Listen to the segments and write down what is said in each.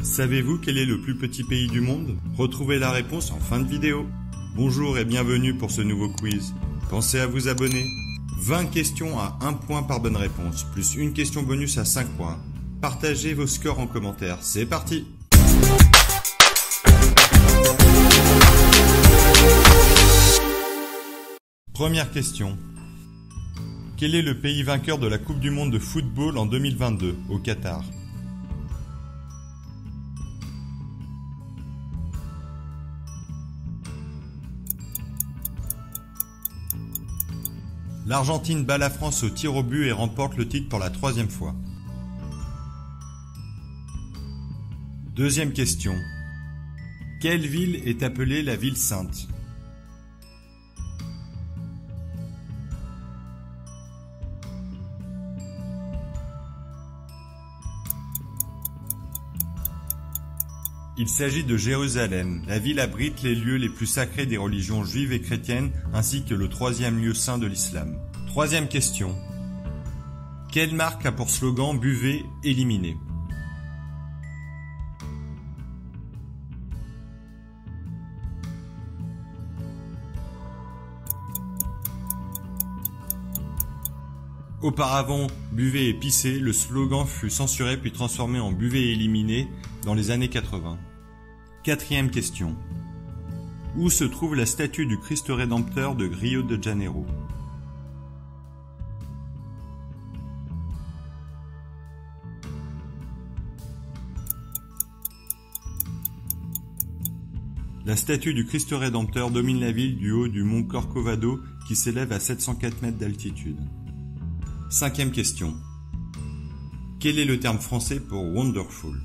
Savez-vous quel est le plus petit pays du monde? Retrouvez la réponse en fin de vidéo. Bonjour et bienvenue pour ce nouveau quiz. Pensez à vous abonner. 20 questions à 1 point par bonne réponse, plus une question bonus à 5 points. Partagez vos scores en commentaire. C'est parti! Première question. Quel est le pays vainqueur de la Coupe du monde de football en 2022 au Qatar? L'Argentine bat la France au tir au but et remporte le titre pour la 3e fois. Deuxième question. Quelle ville est appelée la ville sainte? Il s'agit de Jérusalem. La ville abrite les lieux les plus sacrés des religions juives et chrétiennes, ainsi que le 3e lieu saint de l'islam. Troisième question. Quelle marque a pour slogan « Buvez, éliminez » ? Auparavant, buvez et pissez, le slogan fut censuré puis transformé en buvez et éliminez dans les années 80. Quatrième question. Où se trouve la statue du Christ Rédempteur de Rio de Janeiro? La statue du Christ Rédempteur domine la ville du haut du mont Corcovado qui s'élève à 704 mètres d'altitude. Cinquième question. Quel est le terme français pour wonderful?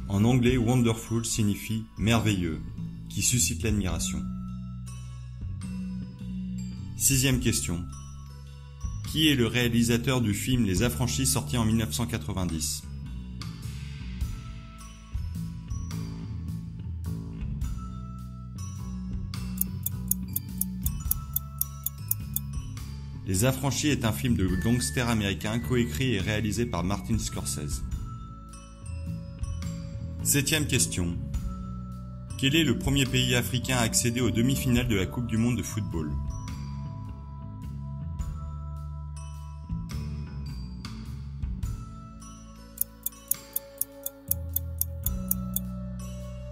En anglais, wonderful signifie merveilleux, qui suscite l'admiration. Sixième question. Qui est le réalisateur du film Les Affranchis sorti en 1990? Les Affranchis est un film de gangster américain coécrit et réalisé par Martin Scorsese. Septième question. Quel est le premier pays africain à accéder aux demi-finales de la Coupe du monde de football?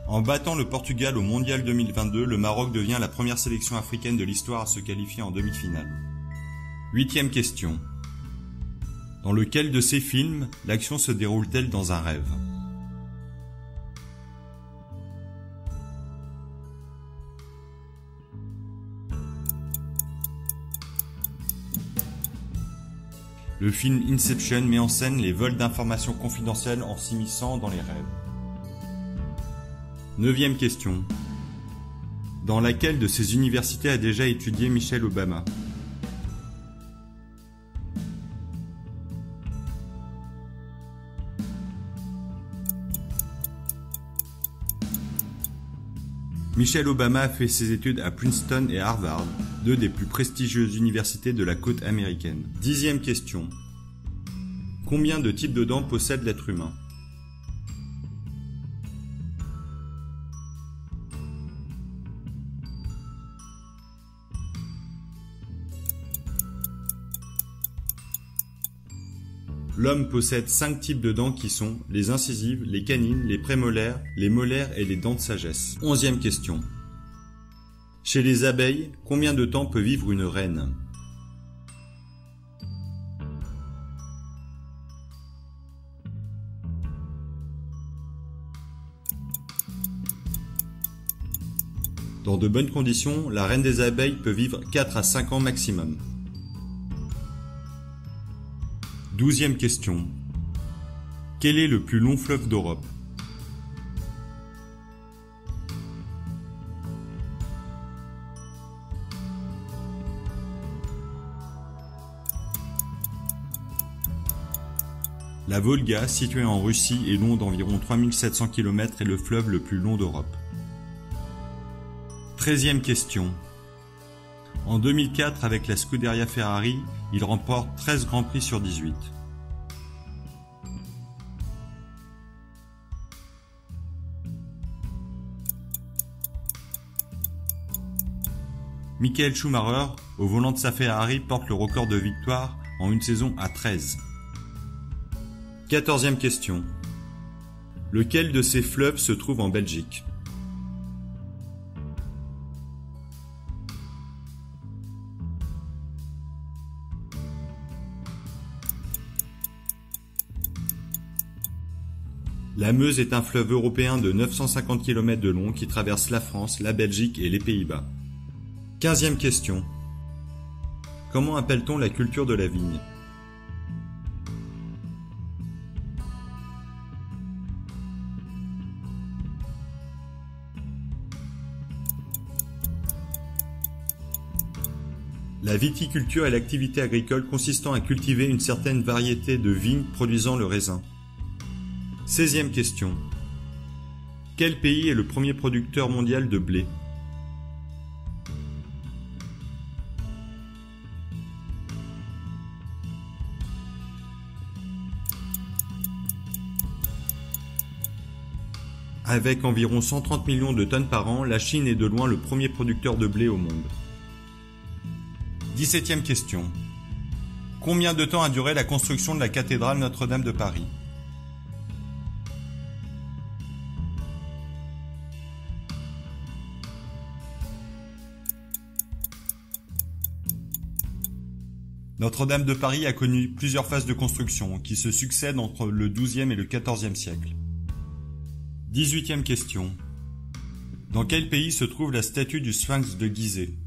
En battant le Portugal au Mondial 2022, le Maroc devient la première sélection africaine de l'histoire à se qualifier en demi-finale. Huitième question. Dans lequel de ces films, l'action se déroule-t-elle dans un rêve? Le film Inception met en scène les vols d'informations confidentielles en s'immisçant dans les rêves. Neuvième question. Dans laquelle de ces universités a déjà étudié Michelle Obama? Michelle Obama a fait ses études à Princeton et Harvard, deux des plus prestigieuses universités de la côte américaine. Dixième question. Combien de types de dents possède l'être humain? L'homme possède 5 types de dents qui sont les incisives, les canines, les prémolaires, les molaires et les dents de sagesse. 11e question. Chez les abeilles, combien de temps peut vivre une reine? Dans de bonnes conditions, la reine des abeilles peut vivre 4 à 5 ans maximum. 12e question. Quel est le plus long fleuve d'Europe? La Volga, située en Russie, est longue d'environ 3700 km et le fleuve le plus long d'Europe. 13e question. En 2004, avec la Scuderia Ferrari, il remporte 13 Grands Prix sur 18. Michael Schumacher, au volant de sa Ferrari, porte le record de victoires en une saison à 13. 14e question. Lequel de ces fleuves se trouve en Belgique? La Meuse est un fleuve européen de 950 km de long qui traverse la France, la Belgique et les Pays-Bas. 15e question. Comment appelle-t-on la culture de la vigne? La viticulture est l'activité agricole consistant à cultiver une certaine variété de vignes produisant le raisin. 16e question. Quel pays est le premier producteur mondial de blé? Avec environ 130 millions de tonnes par an, la Chine est de loin le premier producteur de blé au monde. 17e question. Combien de temps a duré la construction de la cathédrale Notre-Dame de Paris? Notre-Dame de Paris a connu plusieurs phases de construction qui se succèdent entre le XIIe et le XIVe siècle. 18e question. Dans quel pays se trouve la statue du Sphinx de Gizeh?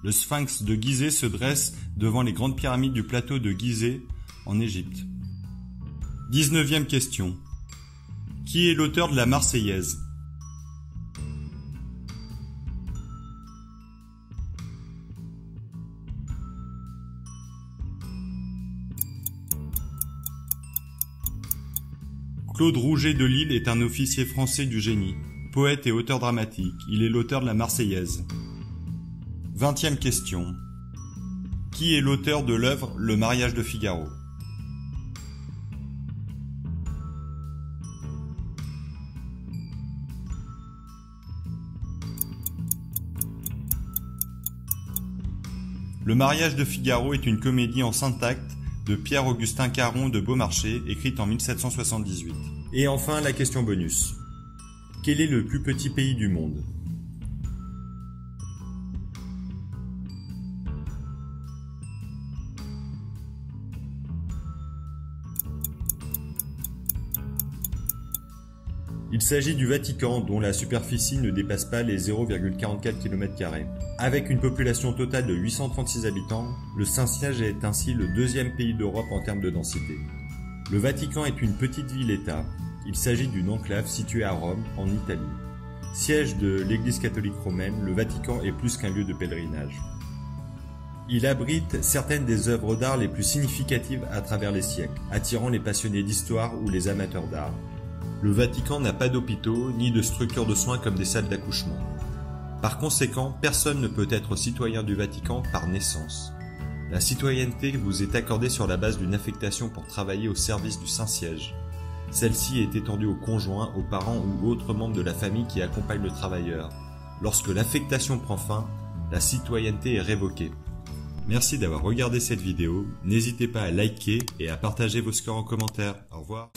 Le Sphinx de Gizeh se dresse devant les grandes pyramides du plateau de Gizeh en Égypte. 19e question. Qui est l'auteur de la Marseillaise? Claude Rouget de Lille est un officier français du génie, poète et auteur dramatique. Il est l'auteur de la Marseillaise. 20e question. Qui est l'auteur de l'œuvre Le mariage de Figaro? Le mariage de Figaro est une comédie en 5 actes de Pierre-Augustin Caron de Beaumarchais, écrite en 1778. Et enfin, la question bonus. Quel est le plus petit pays du monde? Il s'agit du Vatican, dont la superficie ne dépasse pas les 0,44 km². Avec une population totale de 836 habitants, le Saint-Siège est ainsi le deuxième pays d'Europe en termes de densité. Le Vatican est une petite ville-État. Il s'agit d'une enclave située à Rome, en Italie. Siège de l'Église catholique romaine, le Vatican est plus qu'un lieu de pèlerinage. Il abrite certaines des œuvres d'art les plus significatives à travers les siècles, attirant les passionnés d'histoire ou les amateurs d'art. Le Vatican n'a pas d'hôpitaux ni de structures de soins comme des salles d'accouchement. Par conséquent, personne ne peut être citoyen du Vatican par naissance. La citoyenneté vous est accordée sur la base d'une affectation pour travailler au service du Saint-Siège. Celle-ci est étendue aux conjoints, aux parents ou autres membres de la famille qui accompagnent le travailleur. Lorsque l'affectation prend fin, la citoyenneté est révoquée. Merci d'avoir regardé cette vidéo, n'hésitez pas à liker et à partager vos scores en commentaire. Au revoir.